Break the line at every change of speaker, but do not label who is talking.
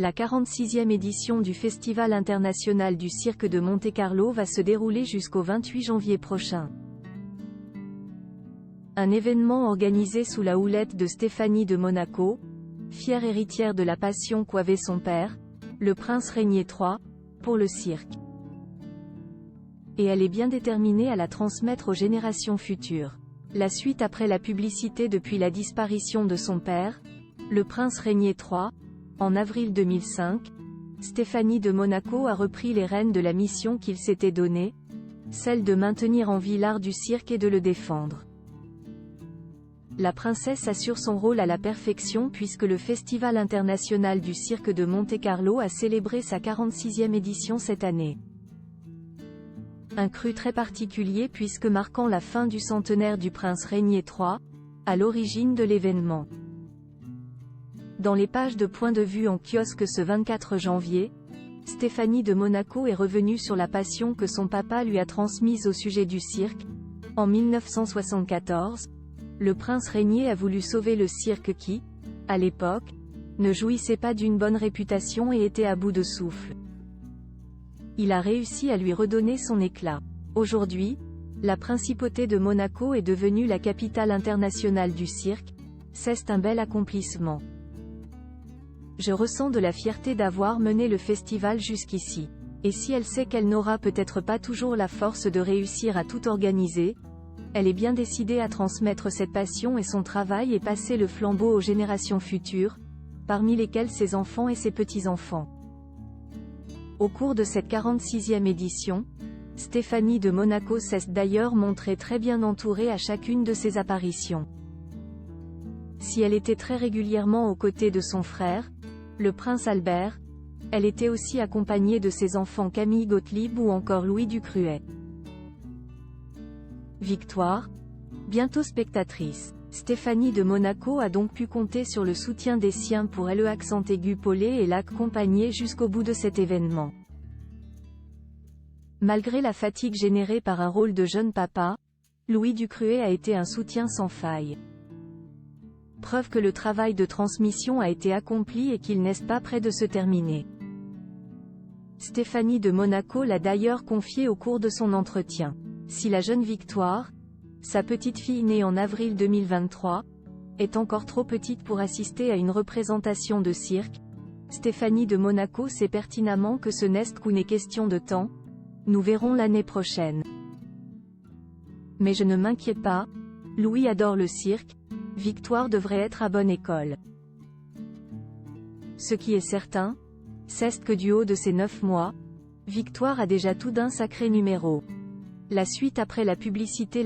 La 46e édition du Festival international du cirque de Monte-Carlo va se dérouler jusqu'au 28 janvier prochain. Un événement organisé sous la houlette de Stéphanie de Monaco, fière héritière de la passion qu'avait son père, le prince Régnier III, pour le cirque. Et elle est bien déterminée à la transmettre aux générations futures. La suite après la publicité depuis la disparition de son père, le prince Régnier III, en avril 2005, Stéphanie de Monaco a repris les rênes de la mission qu'il s'était donnée, celle de maintenir en vie l'art du cirque et de le défendre. La princesse assure son rôle à la perfection puisque le Festival international du cirque de Monte-Carlo a célébré sa 46e édition cette année. Un cru très particulier puisque marquant la fin du centenaire du prince Régnier III, à l'origine de l'événement. Dans les pages de Point de vue en kiosque ce 24 janvier, Stéphanie de Monaco est revenue sur la passion que son papa lui a transmise au sujet du cirque. En 1974, le prince Régnier a voulu sauver le cirque qui, à l'époque, ne jouissait pas d'une bonne réputation et était à bout de souffle. Il a réussi à lui redonner son éclat. Aujourd'hui, la principauté de Monaco est devenue la capitale internationale du cirque. C'est un bel accomplissement. Je ressens de la fierté d'avoir mené le festival jusqu'ici. Et si elle sait qu'elle n'aura peut-être pas toujours la force de réussir à tout organiser, elle est bien décidée à transmettre cette passion et son travail et passer le flambeau aux générations futures, parmi lesquelles ses enfants et ses petits-enfants. Au cours de cette 46e édition, Stéphanie de Monaco s'est d'ailleurs montrée très bien entourée à chacune de ses apparitions. Si elle était très régulièrement aux côtés de son frère, le prince Albert, elle était aussi accompagnée de ses enfants Camille Gottlieb ou encore Louis Ducruet. Victoire, bientôt spectatrice. Stéphanie de Monaco a donc pu compter sur le soutien des siens pour le accent aigu Paulet et l'accompagner jusqu'au bout de cet événement. Malgré la fatigue générée par un rôle de jeune papa, Louis Ducruet a été un soutien sans faille. Preuve que le travail de transmission a été accompli et qu'il n'est pas près de se terminer. Stéphanie de Monaco l'a d'ailleurs confié au cours de son entretien. Si la jeune Victoire, sa petite fille née en avril 2023, est encore trop petite pour assister à une représentation de cirque, Stéphanie de Monaco sait pertinemment que ce n'est qu'une question de temps, nous verrons l'année prochaine. Mais je ne m'inquiète pas, Louis adore le cirque, Victoire devrait être à bonne école. Ce qui est certain, c'est que du haut de ses 9 mois, Victoire a déjà tout d'un sacré numéro. La suite après la publicité.